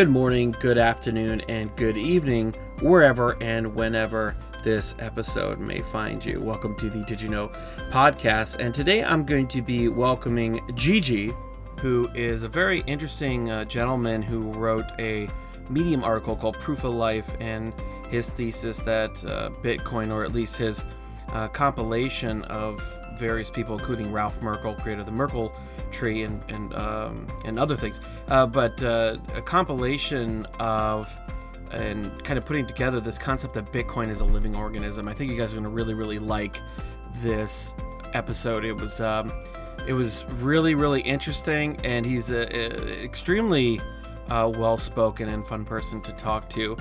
good morning, good afternoon, and good evening, wherever and whenever this episode may find you. Welcome to the Did You Know podcast. And today I'm going to be welcoming Gigi, who is a very interesting gentleman who wrote a Medium article called Proof of Life, and his thesis that Bitcoin, or at least his compilation of various people, including Ralph Merkle, creator of the Merkle tree and other things, but a compilation of and kind of putting together this concept that Bitcoin is a living organism. I think you guys are going to really like this episode. It was really interesting, and he's a extremely well-spoken and fun person to talk to.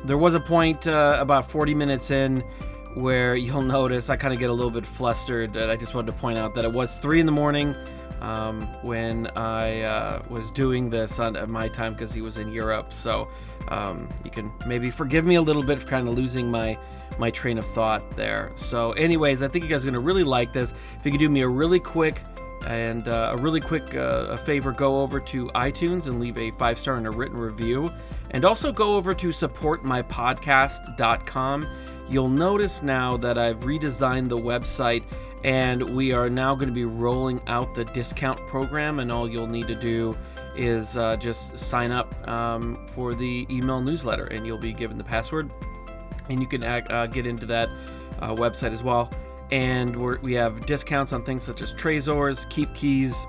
There was a point about 40 minutes in where you'll notice I kind of get a little bit flustered, and I just wanted to point out that it was 3 a.m. When I was doing this on my time, because he was in Europe. So you can maybe forgive me a little bit for kind of losing my train of thought there. So anyways, I think you guys are going to really like this. If you could do me a really quick favor, go over to iTunes and leave a 5-star and a written review, and also go over to supportmypodcast.com. You'll notice now that I've redesigned the website, and we are now going to be rolling out the discount program, and all you'll need to do is just sign up for the email newsletter, and you'll be given the password, and you can get into that website as well. And we have discounts on things such as Trezors, Keep Keys,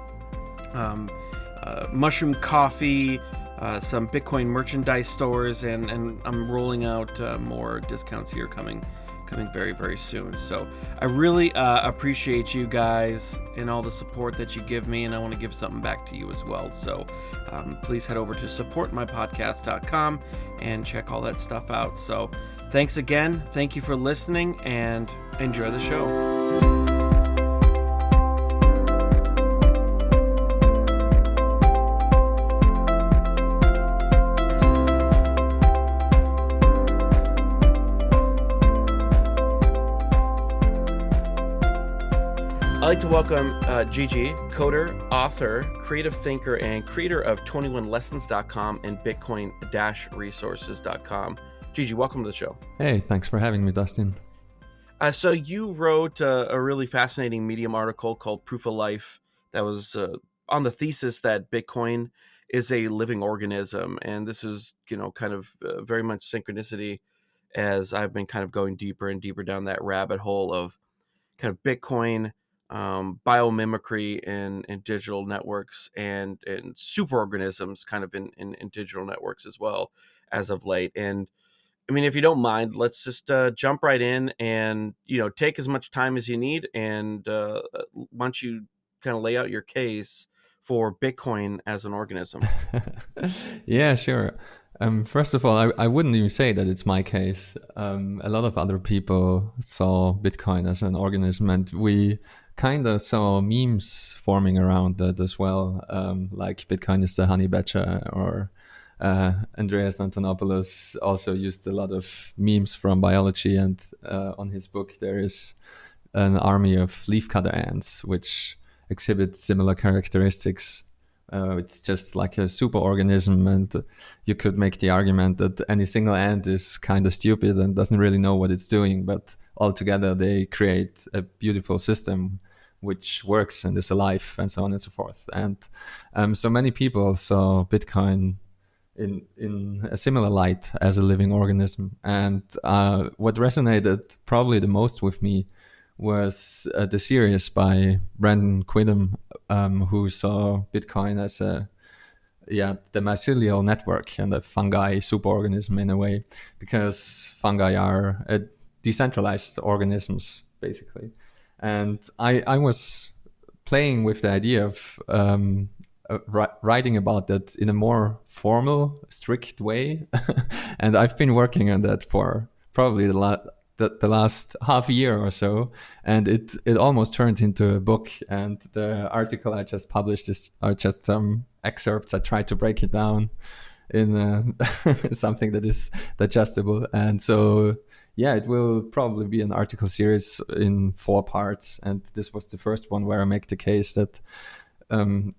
Mushroom Coffee, some Bitcoin merchandise stores, and I'm rolling out more discounts here coming very soon. So I really appreciate you guys and all the support that you give me, and I want to give something back to you as well. So please head over to supportmypodcast.com and check all that stuff out. So thanks again. Thank you for listening, and enjoy the show. I'd like to welcome Gigi, coder, author, creative thinker, and creator of 21lessons.com and bitcoin-resources.com. Gigi, welcome to the show. Hey, thanks for having me, Dustin. So you wrote a really fascinating Medium article called Proof of Life that was on the thesis that Bitcoin is a living organism. And this is, kind of very much synchronicity as I've been kind of going deeper and deeper down that rabbit hole of kind of Bitcoin, biomimicry in digital networks, and superorganisms kind of in digital networks as well as of late. And I mean, if you don't mind, let's just jump right in and, take as much time as you need. And once you kind of lay out your case for Bitcoin as an organism. Yeah, sure. First of all, I wouldn't even say that it's my case. A lot of other people saw Bitcoin as an organism, and we kind of saw memes forming around that as well, like Bitcoin is the honey badger, or Andreas Antonopoulos also used a lot of memes from biology, and on his book there is an army of leafcutter ants which exhibit similar characteristics. It's just like a superorganism, and you could make the argument that any single ant is kind of stupid and doesn't really know what it's doing, but altogether they create a beautiful system which works and is alive, and so on and so forth. And so many people saw Bitcoin in a similar light as a living organism. And what resonated probably the most with me was the series by Brandon Quidham, who saw Bitcoin as the mycelial network and a fungi superorganism in a way, because fungi are decentralized organisms, basically. And I was playing with the idea of writing about that in a more formal, strict way. And I've been working on that for probably the last half year or so, and it almost turned into a book. And the article I just published are just some excerpts. I tried to break it down in something that is digestible. And so, yeah, it will probably be an article series in 4 parts. And this was the first one where I make the case that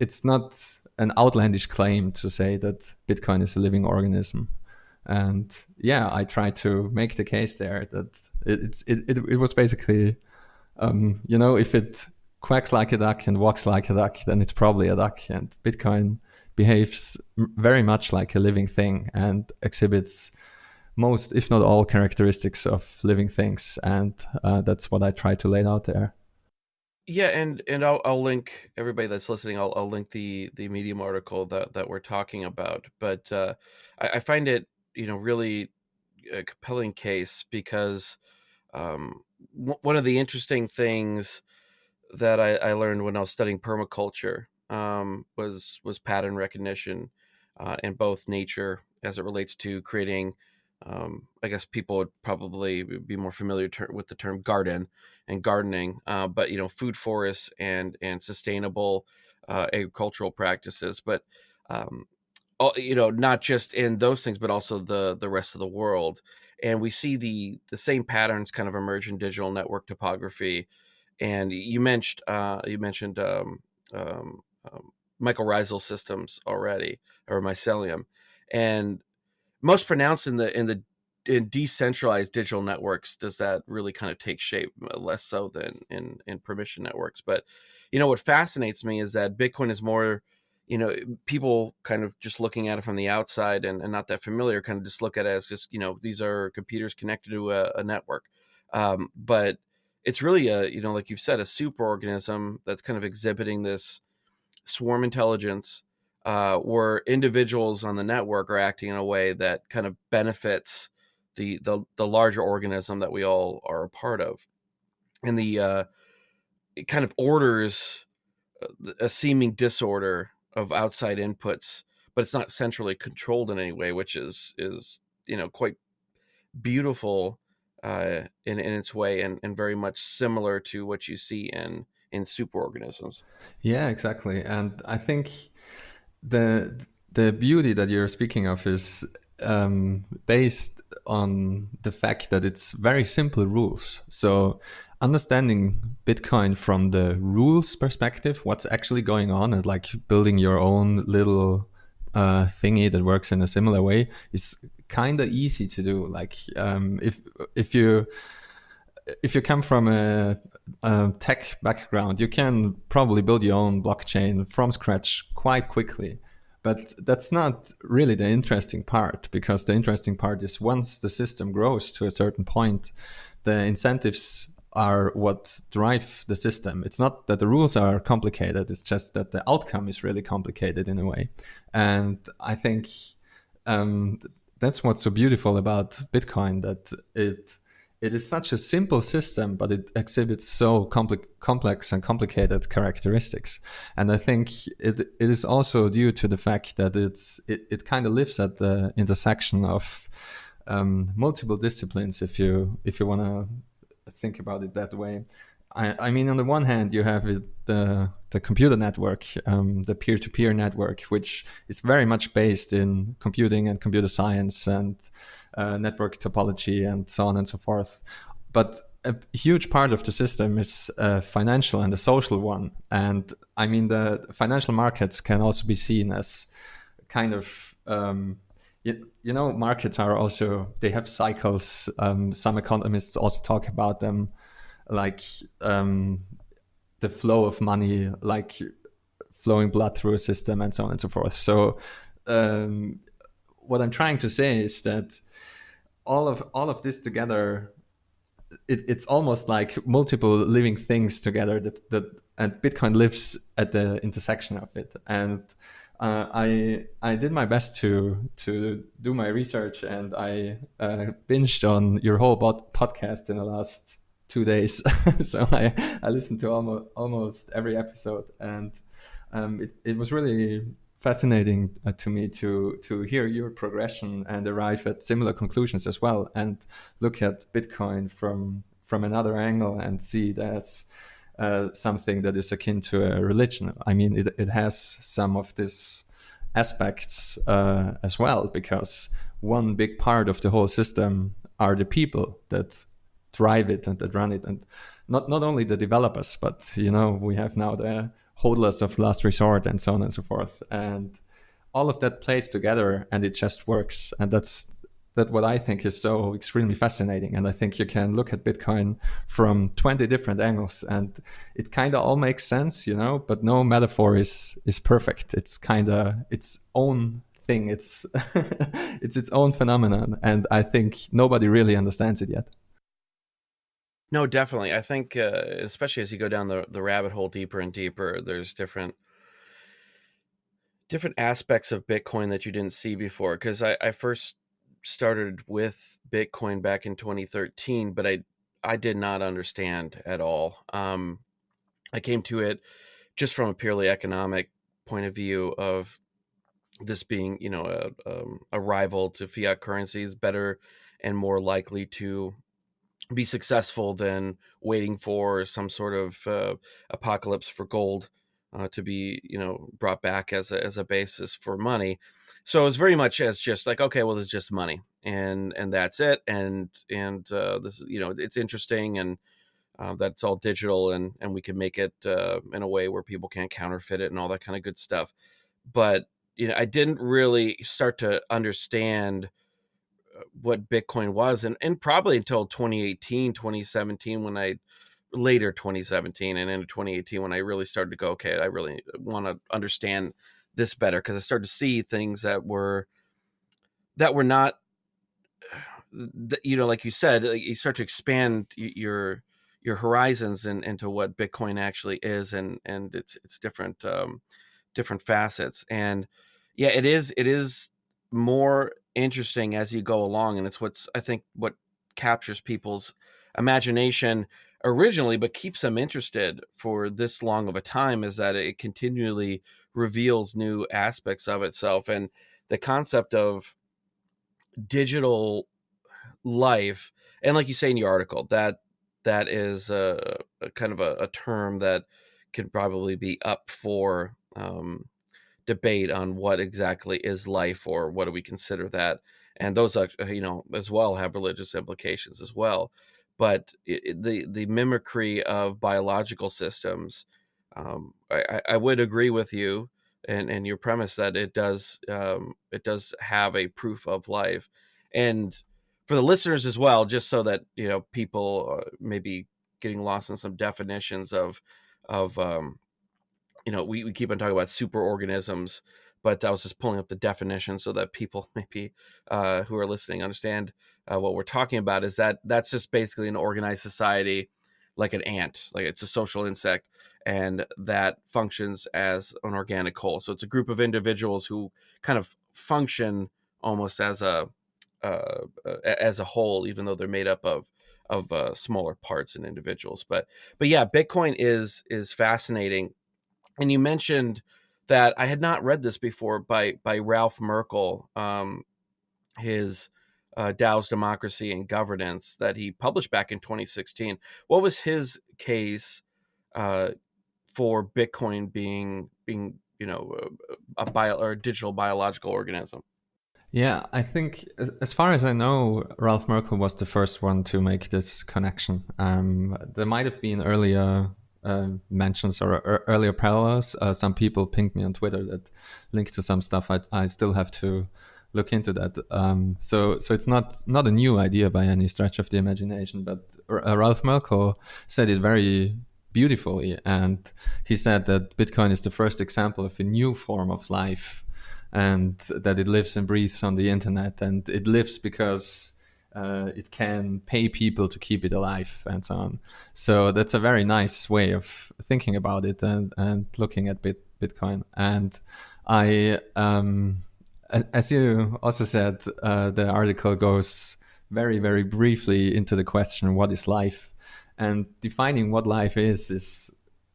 it's not an outlandish claim to say that Bitcoin is a living organism. And yeah, I tried to make the case there that it was basically, if it quacks like a duck and walks like a duck, then it's probably a duck. And Bitcoin behaves very much like a living thing and exhibits most, if not all, characteristics of living things. And that's what I try to lay out there. Yeah, and I'll link everybody that's listening. I'll link the Medium article that we're talking about. But I find it really a compelling case because one of the interesting things that I learned when I was studying permaculture was pattern recognition in both nature as it relates to creating. I guess people would probably be more familiar with the term garden and gardening, but food forests and sustainable agricultural practices. But um, not just in those things, but also the rest of the world. And we see the same patterns kind of emerge in digital network topography. And you mentioned um, mycorrhizal systems already, or mycelium, and most pronounced in decentralized digital networks does that really kind of take shape, less so than in permission networks. But what fascinates me is that Bitcoin is more, people kind of just looking at it from the outside and not that familiar kind of just look at it as just these are computers connected to a network. But it's really like you've said, a superorganism that's kind of exhibiting this swarm intelligence, where individuals on the network are acting in a way that kind of benefits the larger organism that we all are a part of, and it kind of orders a seeming disorder of outside inputs, but it's not centrally controlled in any way, which is quite beautiful in its way, and very much similar to what you see in superorganisms. Yeah, exactly. And I think the beauty that you're speaking of is based on the fact that it's very simple rules. So understanding Bitcoin from the rules perspective, what's actually going on, and like building your own little thingy that works in a similar way is kind of easy to do. Like if you if you come from a tech background, you can probably build your own blockchain from scratch quite quickly. But that's not really the interesting part, because the interesting part is once the system grows to a certain point, the incentives are what drive the system. It's not that the rules are complicated, it's just that the outcome is really complicated in a way. And I think um, that's what's so beautiful about Bitcoin, that it is such a simple system, but it exhibits so complex and complicated characteristics. And I think it is also due to the fact that it kind of lives at the intersection of multiple disciplines, if you want to think about it that way. I mean, on the one hand, you have the computer network, the peer-to-peer network, which is very much based in computing and computer science and network topology and so on and so forth. But a huge part of the system is financial and a social one. And I mean, the financial markets can also be seen as kind of, markets are also, they have cycles. Some economists also talk about them like the flow of money, like flowing blood through a system and so on and so forth. So what I'm trying to say is that all of this together, it's almost like multiple living things together that and Bitcoin lives at the intersection of it. And I did my best to do my research, and I binged on your whole podcast in the last 2 days. So I listened to almost every episode, and it was really fascinating to me to hear your progression and arrive at similar conclusions as well, and look at Bitcoin from another angle and see it as something that is akin to a religion. I mean, it has some of these aspects as well, because one big part of the whole system are the people that drive it and that run it, and not only the developers, but we have now the hodlers of last resort, and so on and so forth. And all of that plays together, and it just works. And that what I think is so extremely fascinating. And I think you can look at Bitcoin from 20 different angles, and it kind of all makes sense, but no metaphor is perfect. It's kind of its own thing. It's it's its own phenomenon, and I think nobody really understands it yet. No, definitely. I think, especially as you go down the rabbit hole deeper and deeper, there's different aspects of Bitcoin that you didn't see before. Because I first started with Bitcoin back in 2013, but I did not understand at all. I came to it just from a purely economic point of view of this being, a rival to fiat currencies, better and more likely to be successful than waiting for some sort of apocalypse for gold to be, brought back as a basis for money. So it was very much as just like, okay, well, this is just money, and that's it, and this is, it's interesting, and that it's all digital, and we can make it in a way where people can't counterfeit it and all that kind of good stuff. But I didn't really start to understand what Bitcoin was, and probably until 2018, 2017, when I later 2017 and into 2018 when I really started to go, okay, I really want to understand this better, because I started to see things that were not, like you said, like, you start to expand your horizons and into what Bitcoin actually is, and it's different, different facets. And yeah, it is more interesting as you go along, and it's what's, I think, what captures people's imagination originally, but keeps them interested for this long of a time, is that it continually reveals new aspects of itself. And the concept of digital life, and like you say in your article, that is a kind of a term that can probably be up for debate on what exactly is life, or what do we consider that. And those are, as well, have religious implications as well. But the mimicry of biological systems, I would agree with you and your premise that it does have a proof of life. And for the listeners as well, just so that people maybe getting lost in some definitions of we keep on talking about superorganisms, but I was just pulling up the definition so that people maybe who are listening understand what we're talking about. Is that's just basically an organized society, like an ant, like it's a social insect, and that functions as an organic whole. So it's a group of individuals who kind of function almost as a whole, even though they're made up of smaller parts and individuals. But yeah, Bitcoin is fascinating. And you mentioned that I had not read this before, by Ralph Merkel, his Dow's Democracy and Governance, that he published back in 2016. What was his case uh, for Bitcoin being a bio or a digital biological organism? Yeah, I think as far as I know, Ralph Merkel was the first one to make this connection. There might have been earlier mentions or earlier parallels. Some people pinged me on Twitter that linked to some stuff. I still have to look into that. So it's not a new idea by any stretch of the imagination. But Ralph Merkel said it very beautifully, and he said that Bitcoin is the first example of a new form of life, and that it lives and breathes on the internet, and it lives because it can pay people to keep it alive, and so on. So that's a very nice way of thinking about it, and looking at Bitcoin. And I, as you also said, the article goes very, very briefly into the question, what is life? And defining what life is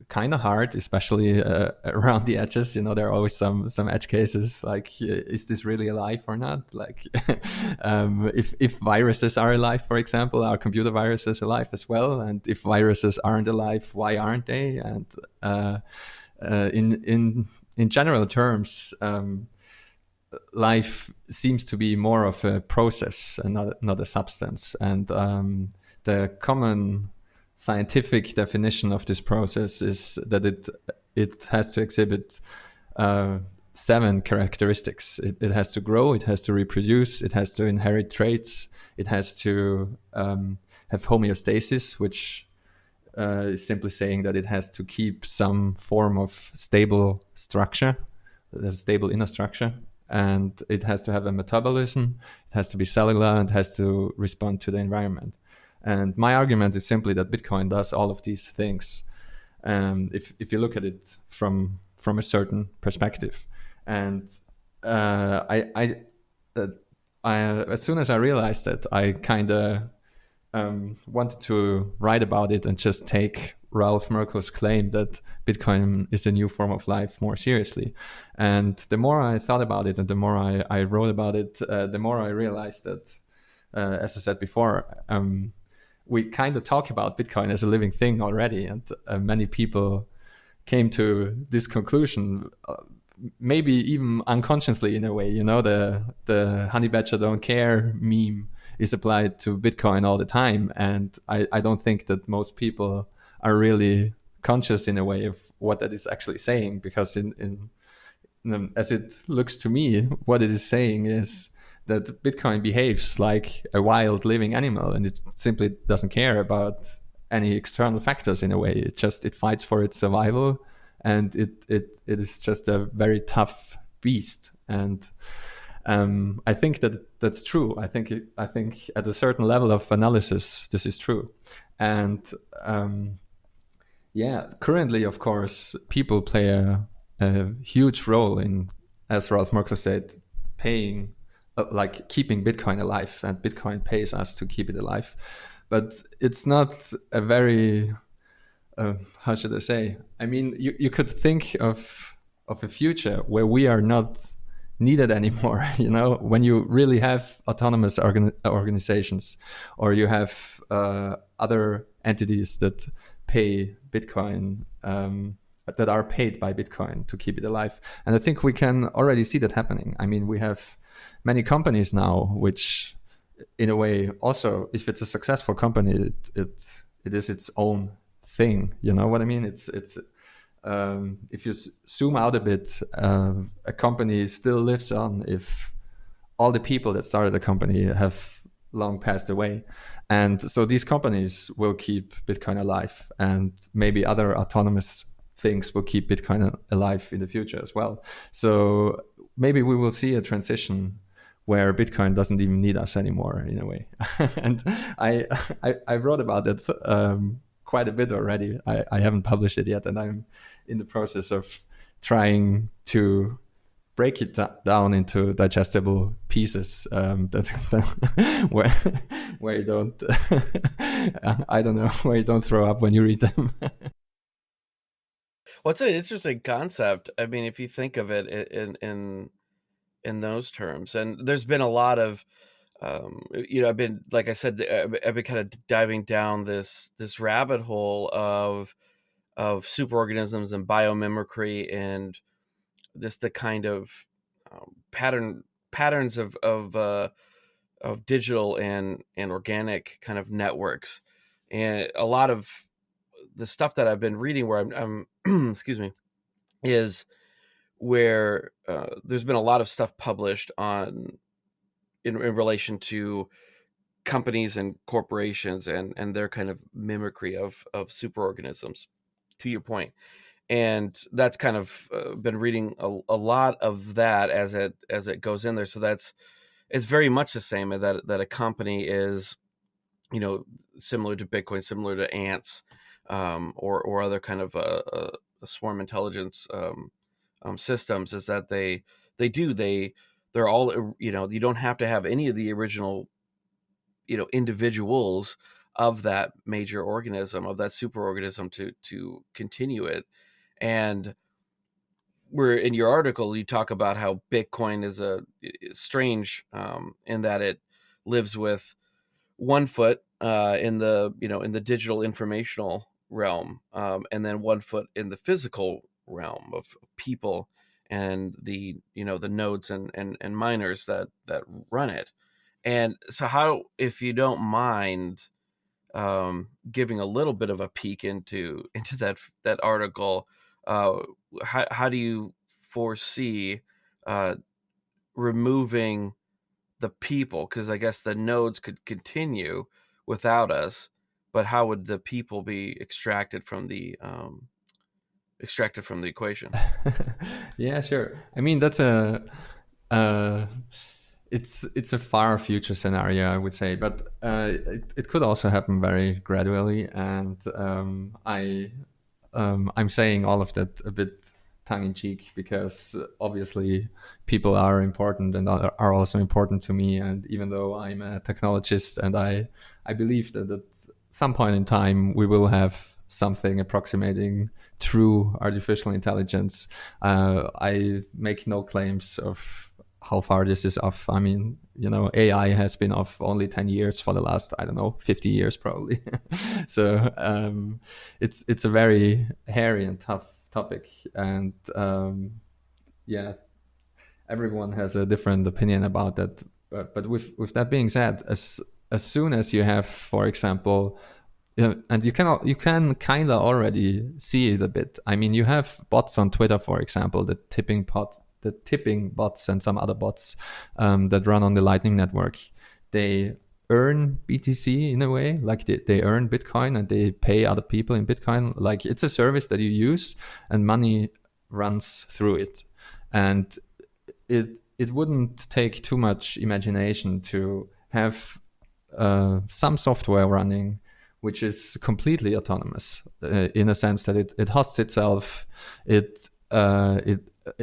kind of hard, especially around the edges. There are always some edge cases, like is this really alive or not? Like if viruses are alive, for example, are computer viruses alive as well? And if viruses aren't alive, why aren't they? And in general terms, life seems to be more of a process and not a substance. And the common scientific definition of this process is that it has to exhibit uh, 7 characteristics. It has to grow, it has to reproduce, it has to inherit traits, it has to have homeostasis, which is simply saying that it has to keep some form of stable structure, a stable inner structure, and it has to have a metabolism, it has to be cellular, and it has to respond to the environment. And my argument is simply that Bitcoin does all of these things. If you look at it from a certain perspective, and uh, I, I, uh, as soon as I realized that, I kind of wanted to write about it and just take Ralph Merkel's claim that Bitcoin is a new form of life more seriously. And the more I thought about it and the more I wrote about it, the more I realized that, as I said before, we kind of talk about Bitcoin as a living thing already. And many people came to this conclusion, maybe even unconsciously in a way. You know, the honey badger don't care meme is applied to Bitcoin all the time. And I don't think that most people are really conscious in a way of what that is actually saying, because as it looks to me, what it is saying is that Bitcoin behaves like a wild living animal, and it simply doesn't care about any external factors in a way. It fights for its survival, and it is just a very tough beast. And I think that that's true. I think at a certain level of analysis, this is true. And yeah, currently, of course, people play a huge role in, as Ralph Merkel said, paying, like keeping Bitcoin alive, and Bitcoin pays us to keep it alive. But it's not a very, how should I say? I mean, you could think of a future where we are not needed anymore. You know, when you really have autonomous organizations, or you have other entities that pay Bitcoin, that are paid by Bitcoin to keep it alive. And I think we can already see that happening. I mean, we have many companies now which, in a way, also, if it's a successful company, it is its own thing. You know what I mean? It's if you zoom out a bit, a company still lives on if all the people that started the company have long passed away. And so these companies will keep Bitcoin alive, and maybe other autonomous things will keep Bitcoin alive in the future as well. So maybe we will see a transition where Bitcoin doesn't even need us anymore in a way. And I wrote about it quite a bit already. I haven't published it yet, and I'm in the process of trying to break it down into digestible pieces, where you don't I don't know, where you don't throw up when you read them. Well, it's an interesting concept. I mean, if you think of it in those terms, and there's been a lot of, I've been, like I said, I've been kind of diving down this rabbit hole of superorganisms and biomimicry, and just the kind of patterns of digital and organic kind of networks, and a lot of the stuff that I've been reading, where I'm excuse me, is where there's been a lot of stuff published on in relation to companies and corporations and their kind of mimicry of superorganisms, to your point. And that's kind of been reading a lot of that as it goes in there. So it's very much the same, that a company is, similar to Bitcoin, similar to ants, or other kind of swarm intelligence systems, is that they're all, you don't have to have any of the original, individuals of that major organism, of that superorganism, to continue it. And where in your article you talk about how Bitcoin is strange, in that it lives with one foot in the, in the digital informational realm, and then one foot in the physical realm of people, and the, the nodes and miners that run it. And so, how, if you don't mind, giving a little bit of a peek into that article, uh, how do you foresee uh, removing the people? Because I guess the nodes could continue without us, but how would the people be extracted from the equation? Yeah, sure. I mean, that's a uh, it's a far future scenario, I would say, but it could also happen very gradually. And I'm saying all of that a bit tongue in cheek because obviously people are important and are also important to me. And even though I'm a technologist and I believe that at some point in time we will have something approximating true artificial intelligence, I make no claims of how far this is off. I mean, AI has been off only 10 years for the last, I don't know, 50 years probably. So it's a very hairy and tough topic. And yeah, everyone has a different opinion about that. But with that being said, as soon as you have, for example, and you can kind of already see it a bit. I mean, you have bots on Twitter, for example, the tipping bots, and some other bots that run on the Lightning Network. They earn BTC in a way, like they earn Bitcoin and they pay other people in Bitcoin. Like it's a service that you use, and money runs through it, and it wouldn't take too much imagination to have some software running which is completely autonomous in a sense that it hosts itself. It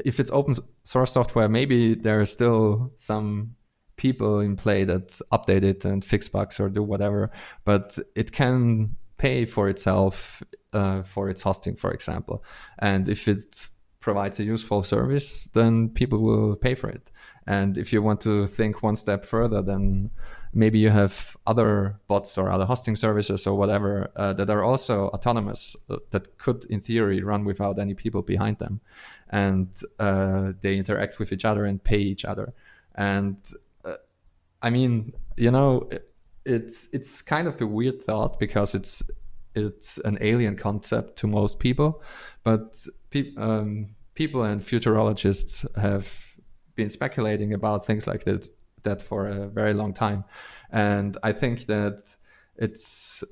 if it's open source software, maybe there are still some people in play that update it and fix bugs or do whatever, but it can pay for itself for its hosting, for example. And if it provides a useful service, then people will pay for it. And if you want to think one step further, then maybe you have other bots or other hosting services or whatever that are also autonomous, that could, in theory, run without any people behind them. And they interact with each other and pay each other. And I mean, it's kind of a weird thought because it's an alien concept to most people, but people and futurologists have been speculating about things like that for a very long time, and I think that it's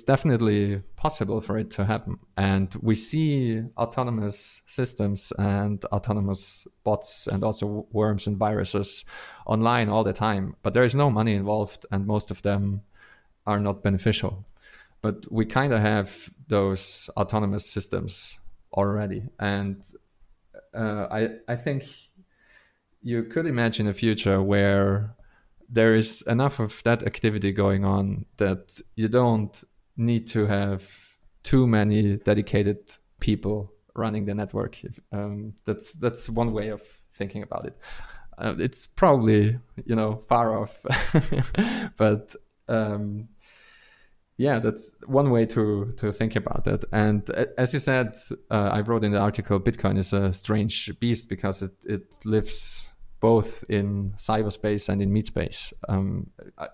definitely possible for it to happen. And we see autonomous systems and autonomous bots and also worms and viruses online all the time, but there is no money involved, and most of them are not beneficial. But we kind of have those autonomous systems already, and I think you could imagine a future where there is enough of that activity going on that you don't need to have too many dedicated people running the network. That's one way of thinking about it. It's probably far off, but yeah, that's one way to think about that. And as you said, I wrote in the article, Bitcoin is a strange beast because it lives both in cyberspace and in meat space.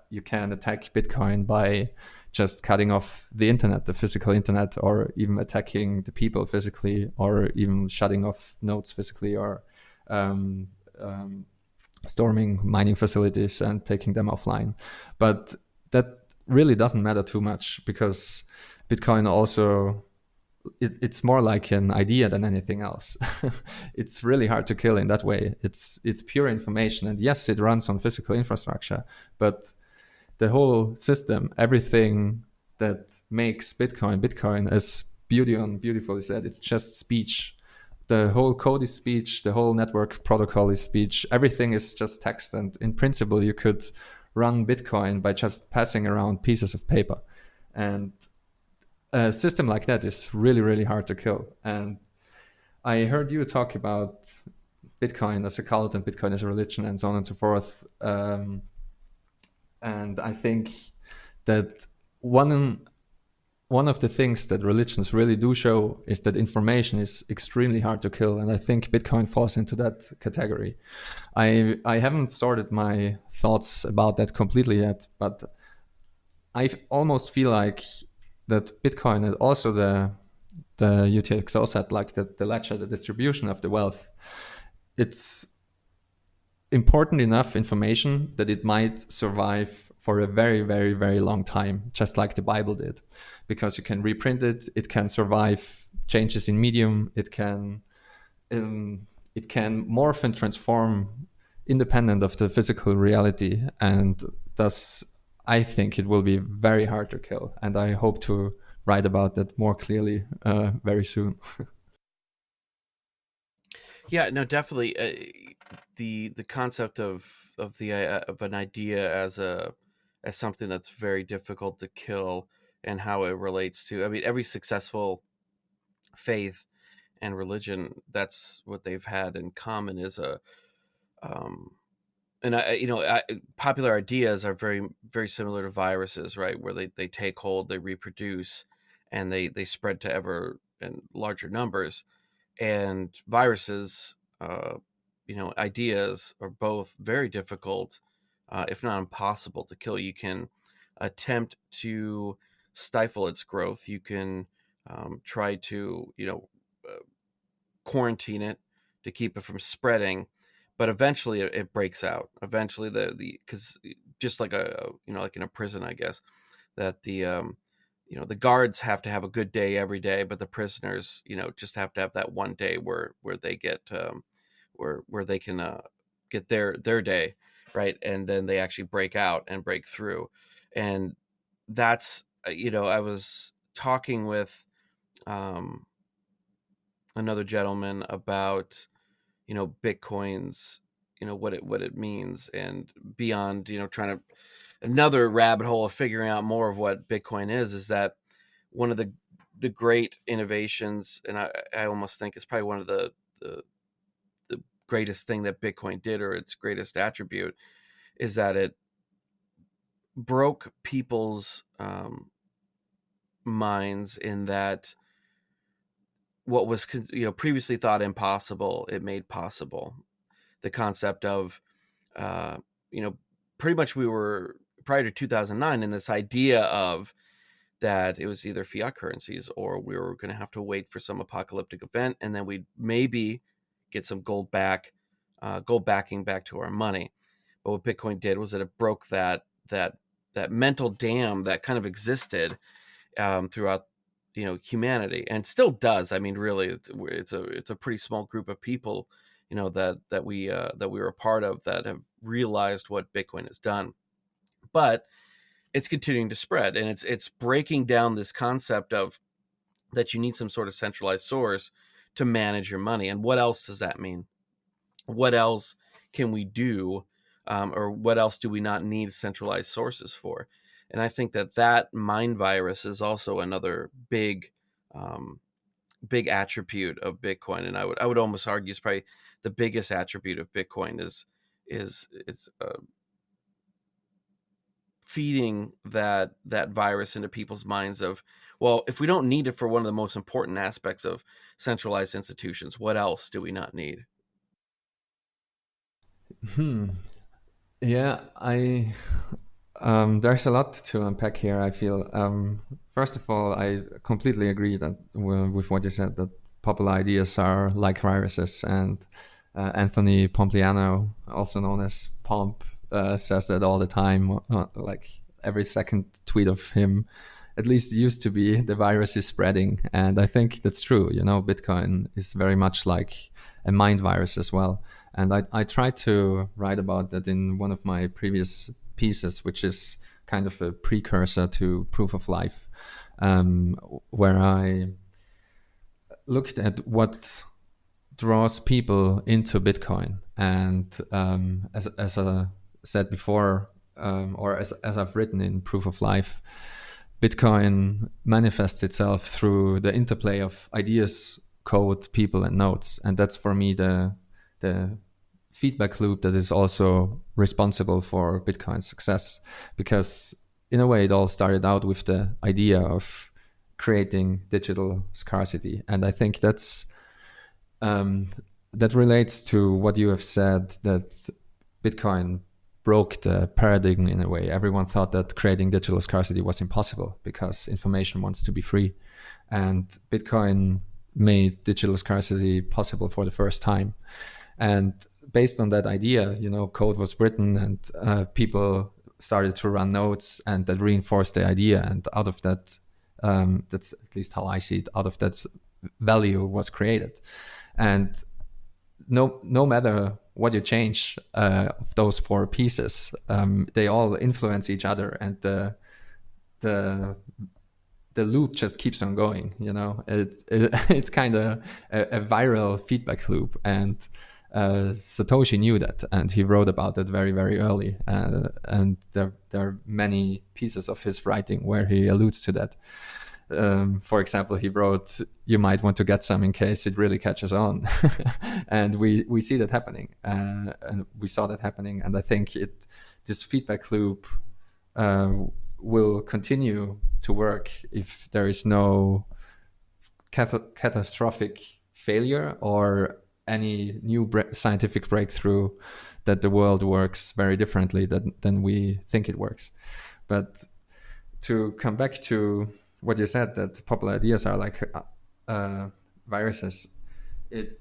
You can attack Bitcoin by just cutting off the internet, the physical internet, or even attacking the people physically, or even shutting off nodes physically, or storming mining facilities and taking them offline. But that really doesn't matter too much because Bitcoin also, it's more like an idea than anything else. It's really hard to kill in that way. It's pure information, and yes, it runs on physical infrastructure, but the whole system, everything that makes Bitcoin, as beautifully said, it's just speech. The whole code is speech, the whole network protocol is speech, everything is just text. And in principle, you could run Bitcoin by just passing around pieces of paper. And a system like that is really, really hard to kill. And I heard you talk about Bitcoin as a cult and Bitcoin as a religion and so on and so forth. And I think that one of the things that religions really do show is that information is extremely hard to kill. And I think Bitcoin falls into that category. I haven't sorted my thoughts about that completely yet, but I almost feel like that Bitcoin and also the UTXO said, like the ledger, the distribution of the wealth, it's important enough information that it might survive for a very, very, very long time, just like the Bible did, because you can reprint it. It can survive changes in medium. Um, it can morph and transform independent of the physical reality, and thus I think it will be very hard to kill. And I hope to write about that more clearly very soon. Yeah, no, definitely. The concept of the of an idea as something that's very difficult to kill, and how it relates to. I mean, every successful faith and religion, that's what they've had in common is a um, and popular ideas are very similar to viruses, right? Where they take hold, they reproduce, and they spread to ever and larger numbers. And viruses, ideas are both very difficult, if not impossible, to kill. You can attempt to stifle its growth. You can try to quarantine it to keep it from spreading, but eventually it breaks out. Eventually, the because just like like in a prison, I guess that the guards have to have a good day every day, but the prisoners, just have to have that one day where they get where they can get their day, right, and then they actually break out and break through. And that's I was talking with um, another gentleman about Bitcoin's, what it means, and beyond, trying to another rabbit hole of figuring out more of what Bitcoin is that one of the great innovations, and I almost think it's probably one of the the greatest thing that Bitcoin did, or its greatest attribute, is that it broke people's minds, in that what was previously thought impossible, it made possible. The concept of uh, you know pretty much, we were prior to 2009 in this idea of that it was either fiat currencies, or we were going to have to wait for some apocalyptic event, and then we'd maybe get some gold backing back to our money. But what Bitcoin did was that it broke that mental dam that kind of existed throughout humanity, and still does. I mean, really, it's a pretty small group of people, that we were a part of, that have realized what Bitcoin has done. But it's continuing to spread, and it's breaking down this concept of that you need some sort of centralized source to manage your money. And what else does that mean? What else can we do, or what else do we not need centralized sources for? And I think that mind virus is also another um, big attribute of Bitcoin. And I would almost argue it's probably the biggest attribute of Bitcoin is it's feeding that virus into people's minds of, well, if we don't need it for one of the most important aspects of centralized institutions, what else do we not need? Hmm. Yeah, I there's a lot to unpack here. I feel first of all, I completely agree that with what you said, that popular ideas are like viruses, and Anthony Pompliano, also known as Pomp, says that all the time. Like every second tweet of him, at least used to be, the virus is spreading, and I think that's true. Bitcoin is very much like a mind virus as well. And I tried to write about that in one of my previous pieces, which is kind of a precursor to Proof of Life, um, where I looked at what draws people into Bitcoin. And as I said before, or as I've written in Proof of Life, Bitcoin manifests itself through the interplay of ideas, code, people, and nodes. And that's for me the feedback loop that is also responsible for Bitcoin's success. Because in a way, it all started out with the idea of creating digital scarcity. And I think um, that relates to what you have said, that Bitcoin broke the paradigm in a way. Everyone thought that creating digital scarcity was impossible because information wants to be free. And Bitcoin made digital scarcity possible for the first time. And based on that idea, code was written, and people started to run nodes, and that reinforced the idea. And out of that, that's at least how I see it, out of that value was created. And no matter what you change of those four pieces, they all influence each other, and the loop just keeps on going. It's kind of a viral feedback loop, and Satoshi knew that, and he wrote about it very, very early. And there are many pieces of his writing where he alludes to that. For example, he wrote, "You might want to get some in case it really catches on," and we see that happening, and we saw that happening. And I think this feedback loop will continue to work if there is no catastrophic failure or any new scientific breakthrough that the world works very differently than we think it works. But to come back to what you said, that popular ideas are like viruses, the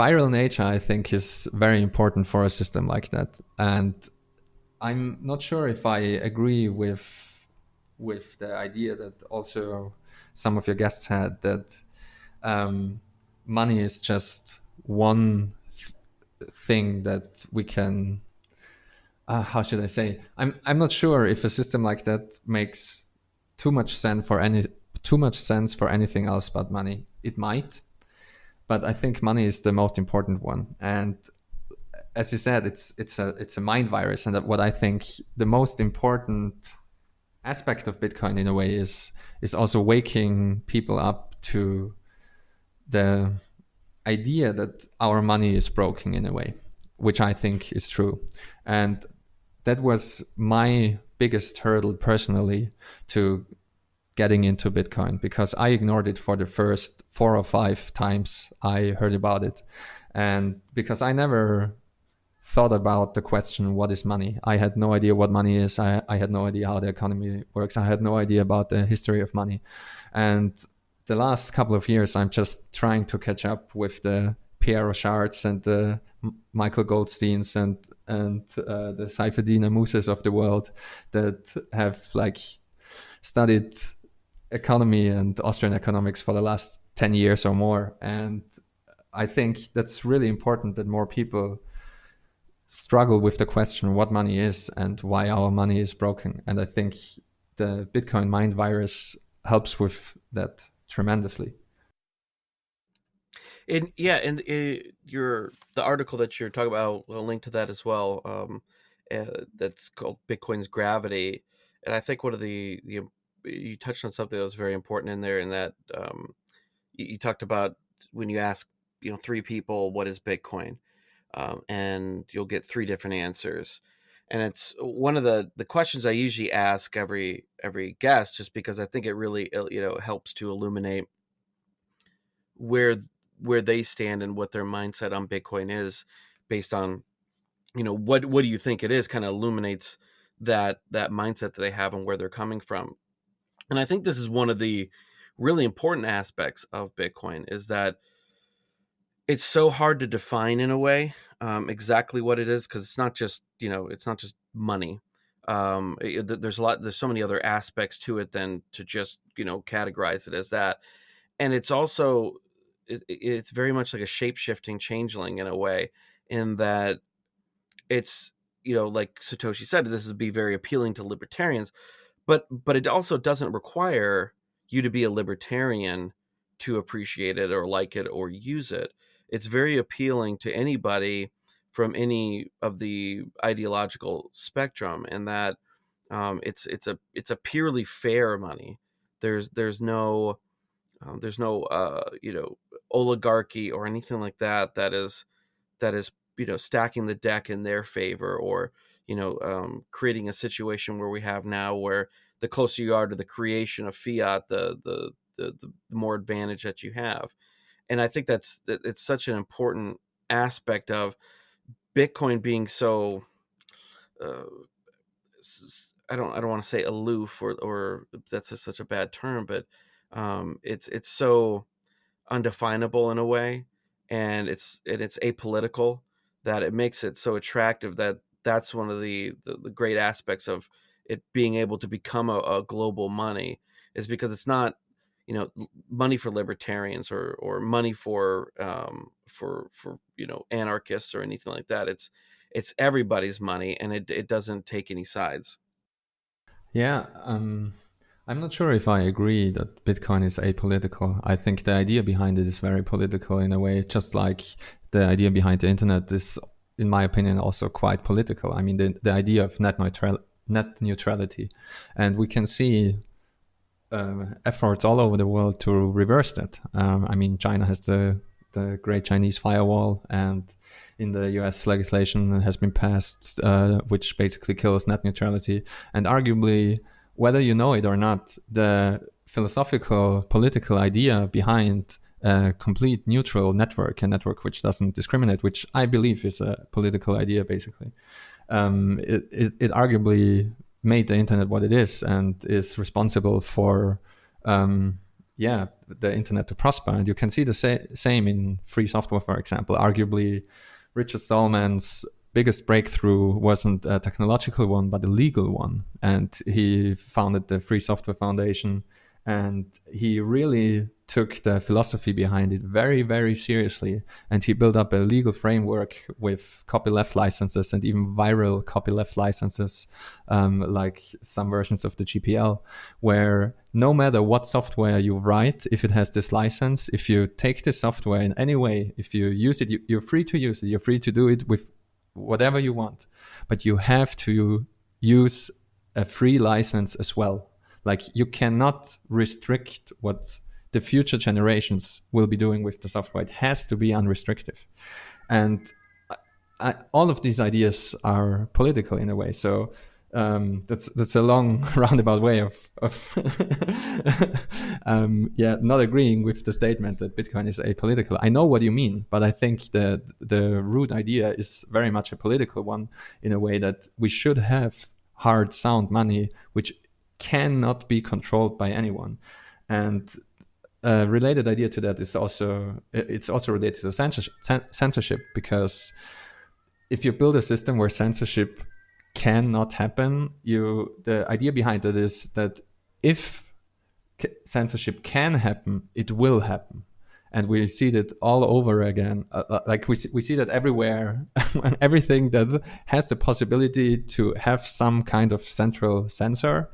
viral nature, I think, is very important for a system like that. And I'm not sure if I agree with the idea that also some of your guests had, that money is just one thing that we can. How should I say? I'm not sure if a system like that makes too much sense for anything else but money. It might, but I think money is the most important one. And as you said, it's a mind virus. And what I think the most important aspect of Bitcoin in a way is also waking people up to the idea that our money is broken in a way, which I think is true. And that was my biggest hurdle personally to getting into Bitcoin, because I ignored it for the first 4 or 5 times I heard about it. And because I never thought about the question, what is money? I had no idea what money is. I had no idea how the economy works. I had no idea about the history of money. And the last couple of years, I'm just trying to catch up with the Pierre Rochards and the Michael Goldsteins and the Saifedean Amouses of the world that have studied economy and Austrian economics for the last 10 years or more. And I think that's really important that more people struggle with the question what money is and why our money is broken. And I think the Bitcoin mind virus helps with that tremendously. And the article that you're talking about, I'll link to that as well. That's called Bitcoin's Gravity, and I think one of the you touched on something that was very important in there, in that you talked about when you ask 3 people what is Bitcoin, and you'll get 3 different answers. And it's one of the questions I usually ask every guest, just because I think it really helps to illuminate where they stand and what their mindset on Bitcoin is, based on what do you think it is, kind of illuminates that mindset that they have and where they're coming from. And I think this is one of the really important aspects of Bitcoin, is that it's so hard to define in a way exactly what it is, because it's not just money. There's so many other aspects to it than to just categorize it as that. And it's also it's very much like a shape-shifting changeling in a way, in that it's like Satoshi said, this would be very appealing to libertarians, but it also doesn't require you to be a libertarian to appreciate it or like it or use it. It's very appealing to anybody from any of the ideological spectrum, and that it's a purely fair money. There's no oligarchy or anything like that is stacking the deck in their favor, or creating a situation where we have now, where the closer you are to the creation of fiat, the more advantage that you have. And I think it's such an important aspect of Bitcoin being so uh, I don't want to say aloof, or that's such a bad term, but it's so undefinable in a way, and it's apolitical, that it makes it so attractive. That's one of the great aspects of it being able to become a global money, is because it's not, money for libertarians, or money for anarchists or anything like that. It's everybody's money, and it doesn't take any sides. Yeah, I'm not sure if I agree that Bitcoin is apolitical. I think the idea behind it is very political in a way, just like the idea behind the internet is, in my opinion, also quite political. I mean, the idea of net neutrality, and we can see efforts all over the world to reverse that. I mean, China has the Great Chinese Firewall, and in the US, legislation has been passed, which basically kills net neutrality. And arguably, whether you know it or not, the philosophical, political idea behind a complete neutral network, a network which doesn't discriminate, which I believe is a political idea, basically, it arguably made the internet what it is and is responsible for the internet to prosper. And you can see the same in free software, for example. Arguably, Richard Stallman's biggest breakthrough wasn't a technological one, but a legal one. And he founded the Free Software Foundation, and he really took the philosophy behind it very, very seriously. And he built up a legal framework with copyleft licenses and even viral copyleft licenses, like some versions of the GPL, where no matter what software you write, if it has this license, if you take this software in any way, if you use it, you're free to use it. You're free to do it with whatever you want, but you have to use a free license as well. Like, you cannot restrict what the future generations will be doing with the software. It has to be unrestricted. And all of these ideas are political in a way. So that's a long roundabout way of not agreeing with the statement that Bitcoin is apolitical. I know what you mean, but I think the root idea is very much a political one, in a way that we should have hard, sound money which cannot be controlled by anyone. And a related idea to that is also related to censorship, because if you build a system where censorship cannot happen, the idea behind it is that if censorship can happen, it will happen. And we see that all over again. Like we see that everywhere. Everything that has the possibility to have some kind of central censor,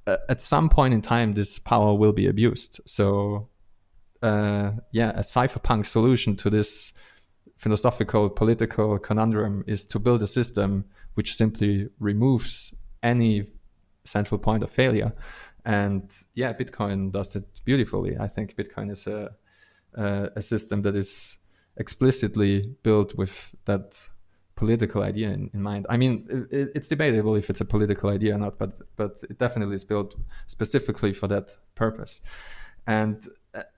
at some point in time, this power will be abused. So, a cypherpunk solution to this philosophical, political conundrum is to build a system which simply removes any central point of failure. And Bitcoin does it beautifully. I think Bitcoin is a system that is explicitly built with that political idea in mind. I mean, it's debatable if it's a political idea or not, but it definitely is built specifically for that purpose. And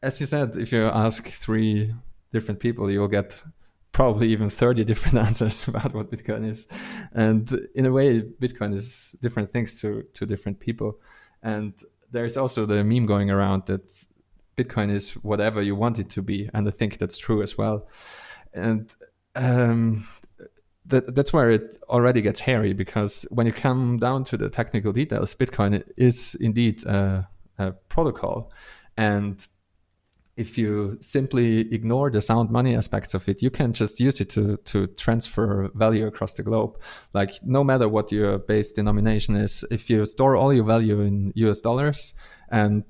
as you said, if you ask 3 different people, you'll get probably even 30 different answers about what Bitcoin is. And in a way, Bitcoin is different things to different people. And there's also the meme going around that Bitcoin is whatever you want it to be. And I think that's true as well. And that's where it already gets hairy, because when you come down to the technical details, Bitcoin is indeed a protocol. And if you simply ignore the sound money aspects of it, you can just use it to transfer value across the globe. Like, no matter what your base denomination is, if you store all your value in US dollars, and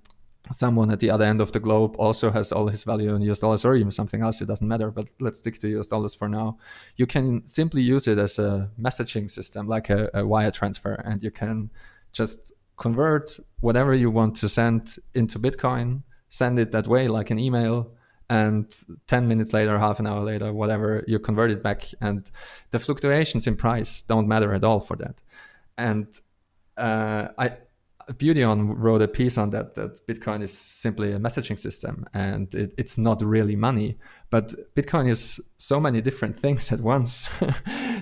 someone at the other end of the globe also has all his value in US dollars, or even something else, it doesn't matter, but let's stick to US dollars for now. You can simply use it as a messaging system, like a wire transfer, and you can just convert whatever you want to send into Bitcoin, send it that way like an email, and 10 minutes later, half an hour later, whatever, you convert it back, and the fluctuations in price don't matter at all for that. And Budion wrote a piece on that Bitcoin is simply a messaging system and it's not really money. But Bitcoin is so many different things at once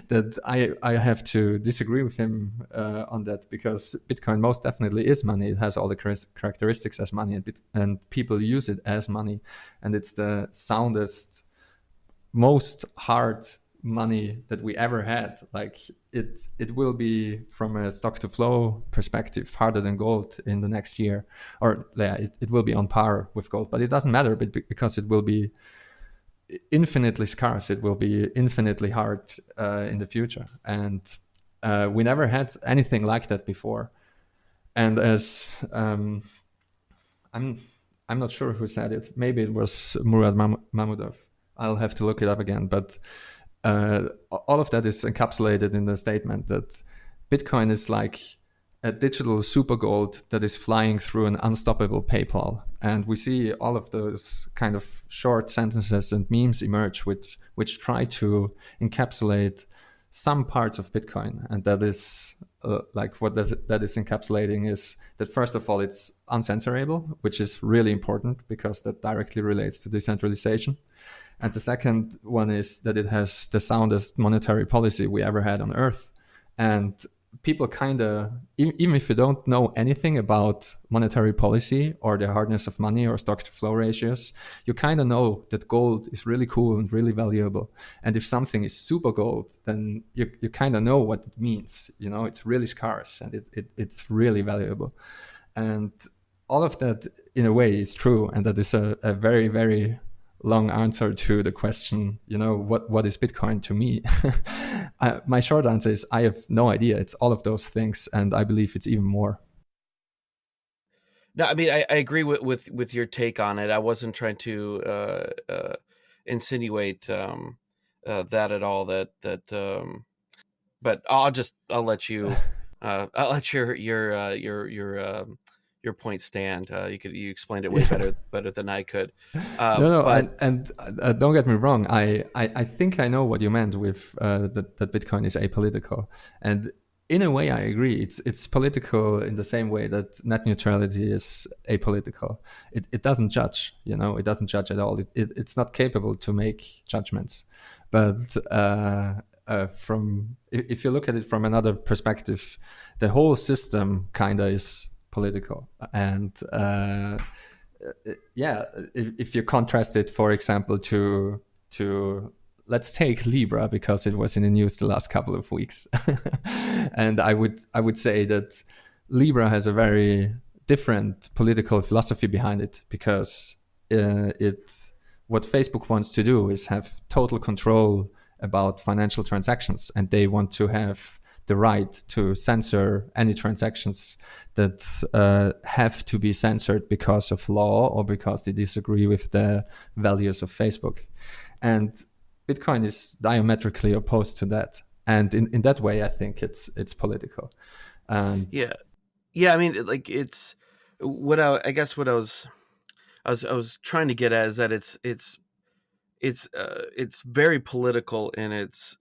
that I have to disagree with him on that, because Bitcoin most definitely is money. It has all the characteristics as money, and people use it as money, and it's the soundest, most hard money that we ever had. Like it will be, from a stock to flow perspective, harder than gold in the next year, or yeah, it will be on par with gold, but it doesn't matter because it will be infinitely scarce. It will be infinitely hard in the future, and we never had anything like that before. And as I'm I'm not sure who said it. Maybe it was Murad Mahmudov. I'll have to look it up again. But all of that is encapsulated in the statement that Bitcoin is like a digital super gold that is flying through an unstoppable PayPal. And we see all of those kind of short sentences and memes emerge, which try to encapsulate some parts of Bitcoin. And that is like what that is encapsulating is that, first of all, it's uncensorable, which is really important because that directly relates to decentralization. And the second one is that it has the soundest monetary policy we ever had on Earth. And people kind of, even if you don't know anything about monetary policy or the hardness of money or stock to flow ratios, you kind of know that gold is really cool and really valuable. And if something is super gold, then you kind of know what it means. You know, it's really scarce and it's really valuable. And all of that, in a way, is true. And that is a very, very long answer to the question, you know, what is Bitcoin to me? My short answer is I have no idea. It's all of those things, and I believe it's even more. No, I mean, I agree with your take on it. I wasn't trying to insinuate that at all. But I'll let you I'll let your point stand. You explained it way Yeah. better than I could. No, But and don't get me wrong. I think I know what you meant with that Bitcoin is apolitical, and in a way, I agree. It's political in the same way that net neutrality is apolitical. It doesn't judge. You know, it doesn't judge at all. It's not capable to make judgments. But from if you look at it from another perspective, the whole system kinda is political, and yeah, if you contrast it, for example, to let's take Libra, because it was in the news the last couple of weeks, and I would say that Libra has a very different political philosophy behind it, because it what Facebook wants to do is have total control about financial transactions, and they want to have the right to censor any transactions that have to be censored because of law or because they disagree with the values of Facebook. And Bitcoin is diametrically opposed to that. And in that way, I think it's political. And yeah, yeah. I mean, like it's what I guess what I was trying to get at is that it's very political in its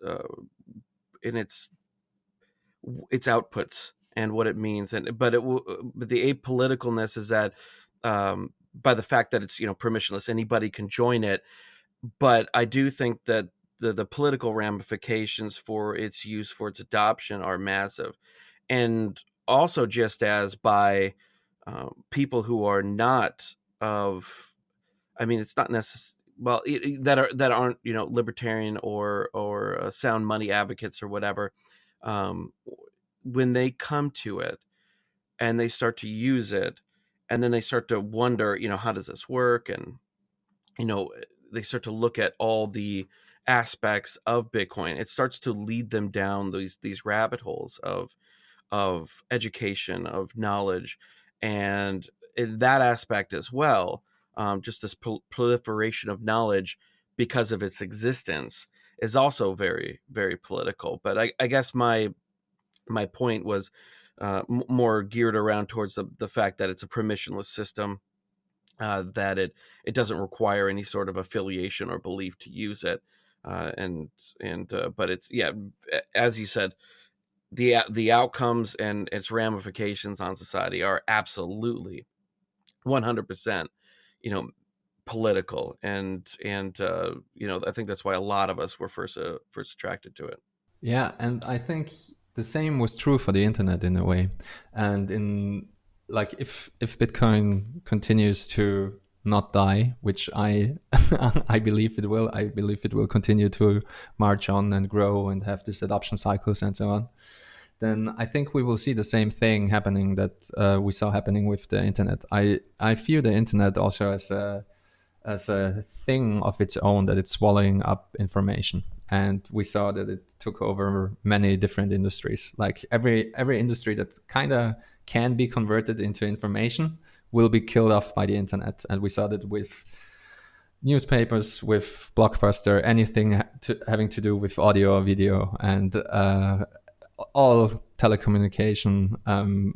outputs and what it means, and but the apoliticalness is that by the fact that it's permissionless, anybody can join it. But I do think that the political ramifications for its use, for its adoption, are massive, and also just as by people who are not of, I mean, it's not necessary. Well, that aren't libertarian or sound money advocates or whatever. Um, when they come to it and they start to use it, and then they start to wonder, how does this work, and you know they start to look at all the aspects of Bitcoin, it starts to lead them down these rabbit holes of education, of knowledge, and in that aspect as well, just this proliferation of knowledge because of its existence is also very, very political. But I guess my point was more geared around towards the fact that it's a permissionless system, that it doesn't require any sort of affiliation or belief to use it, and but it's, yeah, as you said, the outcomes and its ramifications on society are absolutely 100%, you know, political, and I think that's why a lot of us were first attracted to it. Yeah, and I think the same was true for the internet in a way. And in like if Bitcoin continues to not die, which I I believe it will, I believe it will continue to march on and grow and have these adoption cycles and so on. Then I think we will see the same thing happening that we saw happening with the internet. I view the internet also as a thing of its own, that it's swallowing up information. And we saw that it took over many different industries. Like every industry that kind of can be converted into information will be killed off by the internet. And we saw that with newspapers, with Blockbuster, anything having to do with audio or video, and all telecommunication.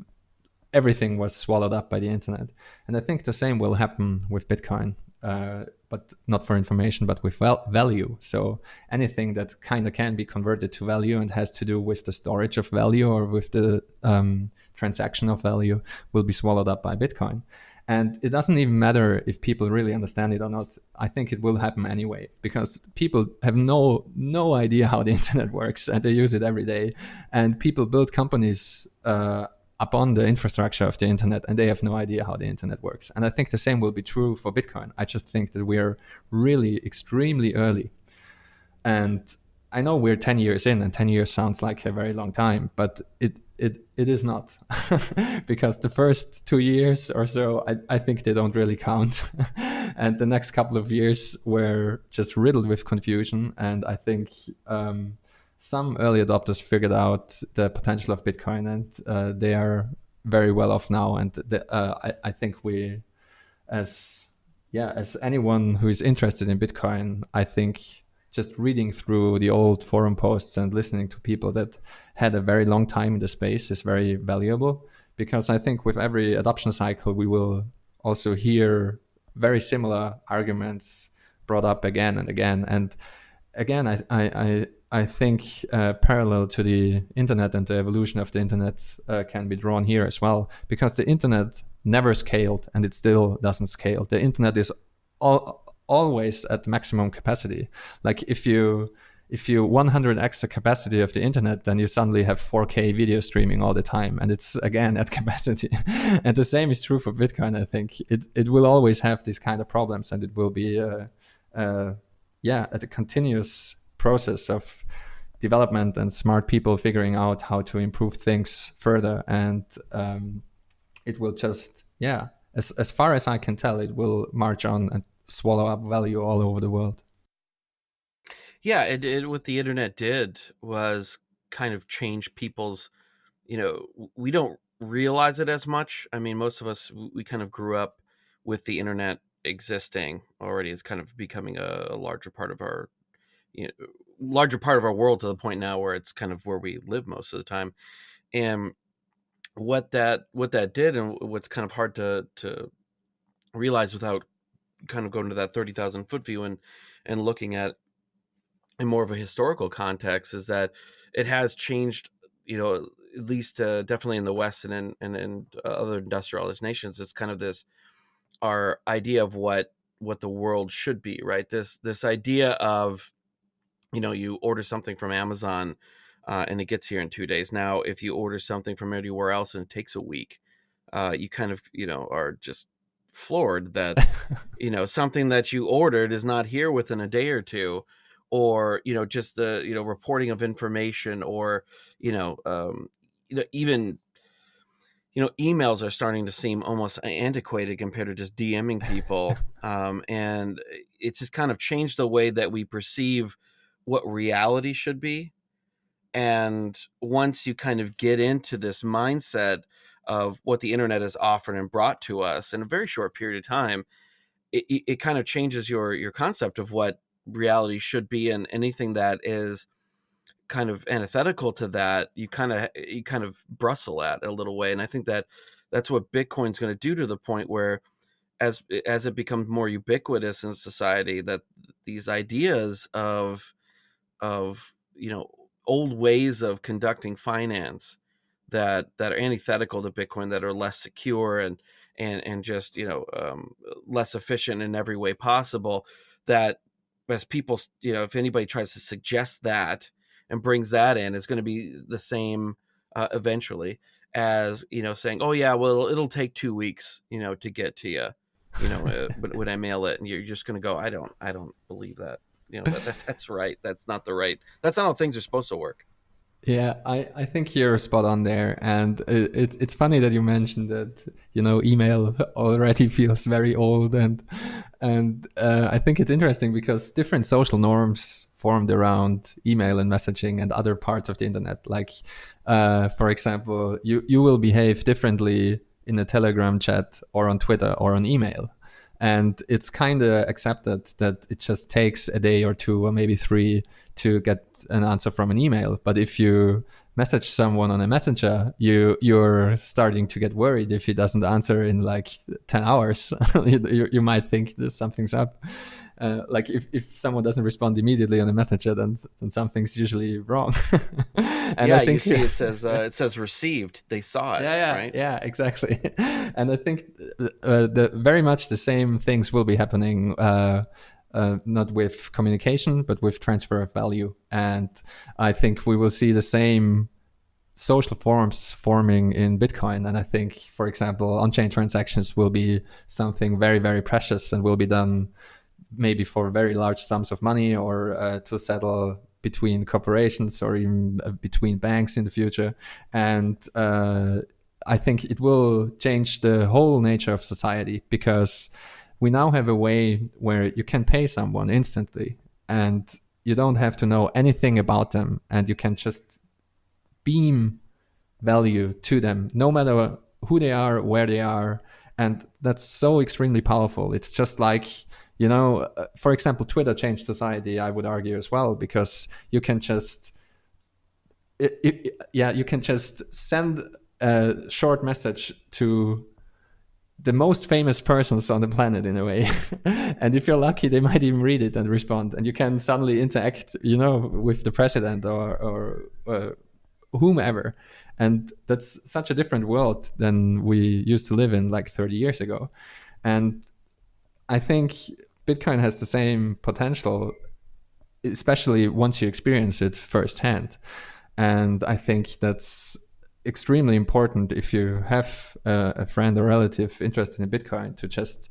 Everything was swallowed up by the internet. And I think the same will happen with Bitcoin, but not for information, but with value. So anything that kind of can be converted to value and has to do with the storage of value or with the transaction of value will be swallowed up by Bitcoin. And it doesn't even matter if people really understand it or not. I think it will happen anyway, because people have no idea how the internet works, and they use it every day. And people build companies upon the infrastructure of the internet, and they have no idea how the internet works. And I think the same will be true for Bitcoin. I just think that we're really extremely early. And I know we're 10 years in, and 10 years sounds like a very long time, but it is not. Because the first 2 years or so, I think they don't really count. And the next couple of years were just riddled with confusion. And I think some early adopters figured out the potential of Bitcoin, and they are very well off now. And I think we, as anyone who is interested in Bitcoin, I think just reading through the old forum posts and listening to people that had a very long time in the space is very valuable, because I think with every adoption cycle we will also hear very similar arguments brought up again and again. And again, I think parallel to the internet and the evolution of the internet can be drawn here as well, because the internet never scaled and it still doesn't scale. The internet is always at maximum capacity. Like if you 100x the capacity of the internet, then you suddenly have 4K video streaming all the time, and it's again at capacity. And the same is true for Bitcoin. I think it will always have these kind of problems, and it will be at a continuous process of development and smart people figuring out how to improve things further. And it will just, as far as I can tell, it will march on and swallow up value all over the world. Yeah, what the internet did was kind of change people's, we don't realize it as much. I mean, most of us, we kind of grew up with the internet existing already. It's kind of becoming a larger part of our, larger part of our world, to the point now where it's kind of where we live most of the time. And what that did, and what's kind of hard to realize without kind of going to that 30,000 foot view and looking at in more of a historical context, is that it has changed, at least definitely in the West and other industrialized nations. It's kind of this, our idea of what the world should be, right? This idea of, you order something from Amazon and it gets here in 2 days. Now, if you order something from anywhere else and it takes a week, you kind of, are just floored that, something that you ordered is not here within a day or two, or, just the, reporting of information, or, even, emails are starting to seem almost antiquated compared to just DMing people. And it's just kind of changed the way that we perceive what reality should be. And once you kind of get into this mindset of what the internet has offered and brought to us in a very short period of time, it kind of changes your concept of what reality should be. And anything that is kind of antithetical to that, you kind of bristle at a little way. And I think that that's what Bitcoin's going to do, to the point where as it becomes more ubiquitous in society, that these ideas of old ways of conducting finance that are antithetical to Bitcoin, that are less secure and just less efficient in every way possible. That as people, if anybody tries to suggest that and brings that in, it's going to be the same eventually as saying, oh yeah, well it'll take 2 weeks to get to you, when I mail it, and you're just going to go, I don't believe that. That's right. That's not how things are supposed to work. Yeah, I think you're spot on there. And it's funny that you mentioned that, email already feels very old. And I think it's interesting because different social norms formed around email and messaging and other parts of the internet. Like, for example, you will behave differently in a Telegram chat or on Twitter or on email. And it's kind of accepted that it just takes a day or two or maybe three to get an answer from an email. But if you message someone on a messenger, you're starting to get worried if he doesn't answer in like 10 hours. You might think there's something's up. Like if someone doesn't respond immediately on a messenger, then something's usually wrong. And Yeah, I you think see, it says received. They saw it, right? yeah, exactly. And I think very much the same things will be happening, not with communication, but with transfer of value. And I think we will see the same social forms forming in Bitcoin. And I think, for example, on-chain transactions will be something very, very precious and will be done maybe for very large sums of money, or to settle between corporations or even between banks in the future. And I think it will change the whole nature of society, because we now have a way where you can pay someone instantly and you don't have to know anything about them, and you can just beam value to them no matter who they are, where they are. And that's so extremely powerful. It's just like, for example, Twitter changed society, I would argue as well, because you can just you can just send a short message to the most famous persons on the planet in a way. And if you're lucky, they might even read it and respond, and you can suddenly interact with the president or whomever. And that's such a different world than we used to live in like 30 years ago. And I think Bitcoin has the same potential, especially once you experience it firsthand. And I think that's extremely important if you have a friend or relative interested in Bitcoin, to just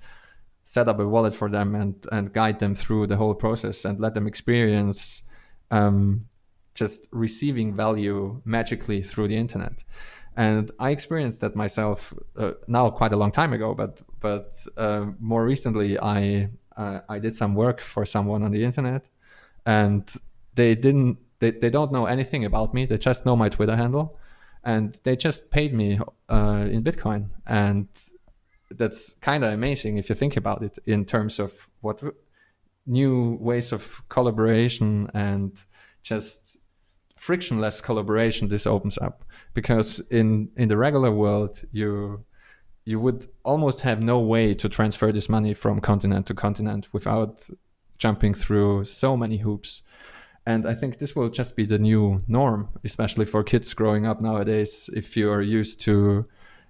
set up a wallet for them and guide them through the whole process and let them experience just receiving value magically through the internet. And I experienced that myself now quite a long time ago, but more recently I did some work for someone on the internet, and they don't know anything about me. They just know my Twitter handle, and they just paid me in Bitcoin. And that's kind of amazing if you think about it in terms of what new ways of collaboration and just frictionless collaboration this opens up. Because in the regular world, you would almost have no way to transfer this money from continent to continent without jumping through so many hoops. And I think this will just be the new norm, especially for kids growing up nowadays. If you're used to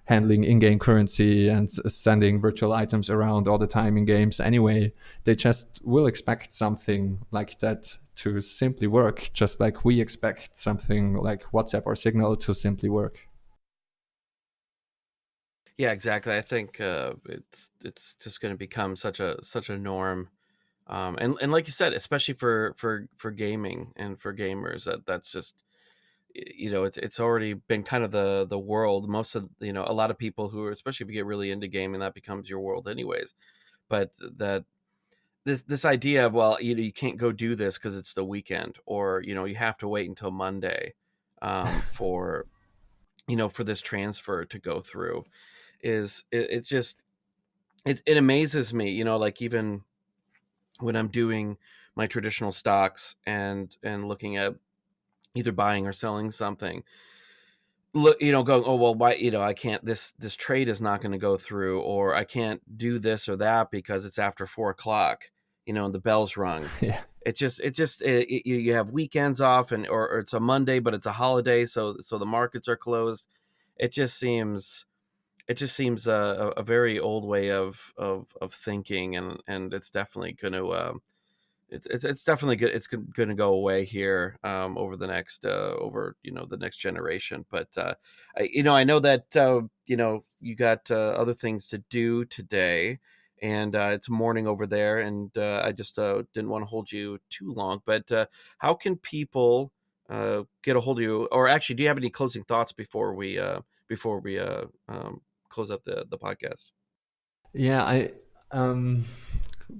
handling in-game currency and sending virtual items around all the time in games anyway, they just will expect something like that to simply work, just like we expect something like WhatsApp or Signal to simply work. Yeah, exactly. I think it's just going to become such a norm, and like you said, especially for gaming and for gamers, that's just, it's already been kind of the world. Most of, a lot of people who are, especially if you get really into gaming, that becomes your world anyways. But that this idea of, well, you can't go do this because it's the weekend, or you have to wait until Monday for for this transfer to go through, it just, it amazes me, like even when I'm doing my traditional stocks and looking at either buying or selling something, look, going, oh well, why, I can't, this trade is not going to go through, or I can't do this or that because it's after 4 o'clock, and the bell's rung. Yeah. you have weekends off, or it's a Monday, but it's a holiday, so the markets are closed. It just seems a very old way of thinking, and it's definitely going to it's definitely good. It's going to go away here over the next over the next generation. But I know that you got other things to do today, and it's morning over there, and I just didn't want to hold you too long. But how can people get a hold of you? Or actually, do you have any closing thoughts before we close up the podcast? Yeah, um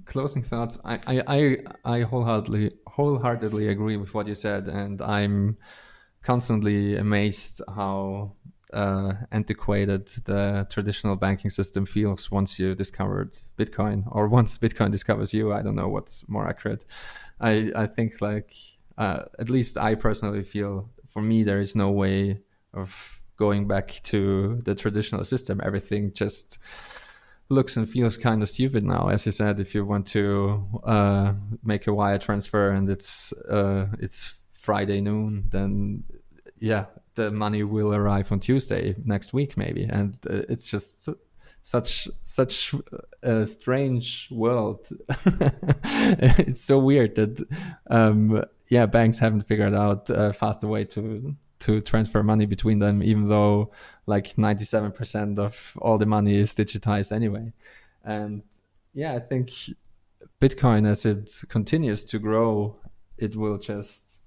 closing thoughts. I wholeheartedly agree with what you said, and I'm constantly amazed how antiquated the traditional banking system feels once you discovered Bitcoin, or once Bitcoin discovers you. I don't know what's more accurate. I think, like, at least I personally feel, for me, there is no way of going back to the traditional system. Everything just looks and feels kind of stupid now. As you said, if you want to make a wire transfer and it's Friday noon, then yeah, the money will arrive on Tuesday next week maybe, and it's just such a strange world. It's so weird that yeah, banks haven't figured out a faster way to transfer money between them, even though like 97% of all the money is digitized anyway. And yeah, I think Bitcoin, as it continues to grow, it will just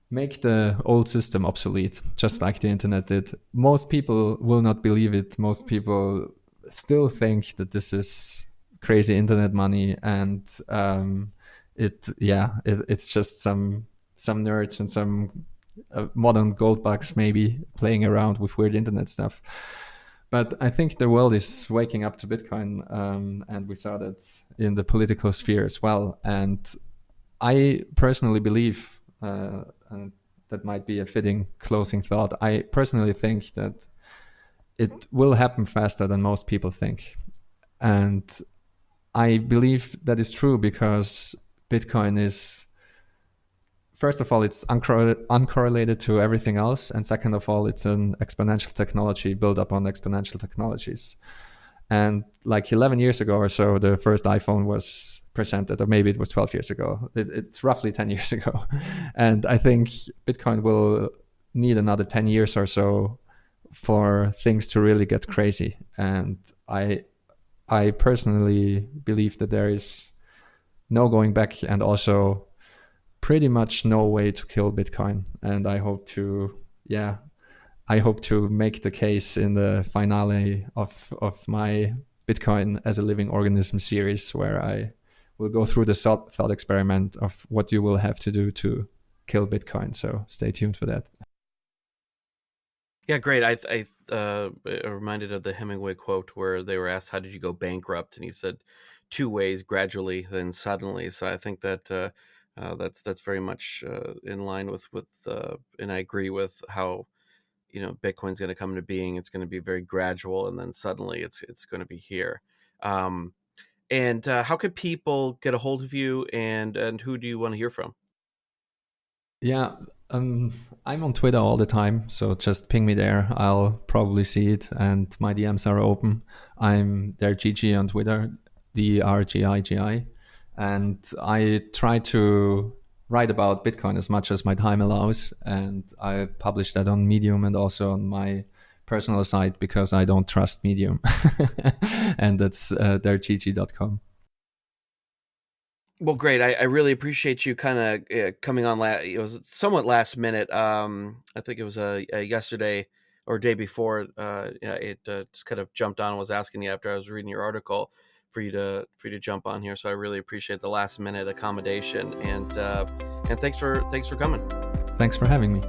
make the old system obsolete, just like the internet did. Most people will not believe it. Most people still think that this is crazy internet money, and it's just some nerds and some modern gold bugs maybe playing around with weird internet stuff. But I think the world is waking up to Bitcoin, and we saw that in the political sphere as well. And I personally believe, and that might be a fitting closing thought, I personally think that it will happen faster than most people think. And I believe that is true because Bitcoin is, first of all, it's uncorrelated to everything else. And second of all, it's an exponential technology built upon exponential technologies. And like 11 years ago or so, the first iPhone was presented, or maybe it was 12 years ago. It's roughly 10 years ago. And I think Bitcoin will need another 10 years or so for things to really get crazy. And I personally believe that there is no going back, and also pretty much no way to kill Bitcoin. And I hope to make the case in the finale of my Bitcoin as a Living Organism series, where I will go through the thought experiment of what you will have to do to kill Bitcoin. So stay tuned for that. Yeah, great. I reminded of the Hemingway quote where they were asked, "How did you go bankrupt?" And he said, "Two ways: gradually, then suddenly." So I think that that's very much in line and I agree with how Bitcoin's going to come into being. It's going to be very gradual, and then suddenly it's going to be here. Um, and how could people get a hold of you, and who do you want to hear from? Yeah, I'm on Twitter all the time, so just ping me there. I'll probably see it, and my DMs are open. I'm there, Gigi on Twitter, DRGIGI, and I try to write about Bitcoin as much as my time allows, and I publish that on Medium and also on my personal site because I don't trust Medium, and that's theregigi.com. Well, great. I really appreciate you kind of coming on. It was somewhat last minute. I think it was yesterday or day before. Yeah, it just kind of jumped on and was asking you after I was reading your article for you to jump on here. So I really appreciate the last minute accommodation, and thanks for coming. Thanks for having me.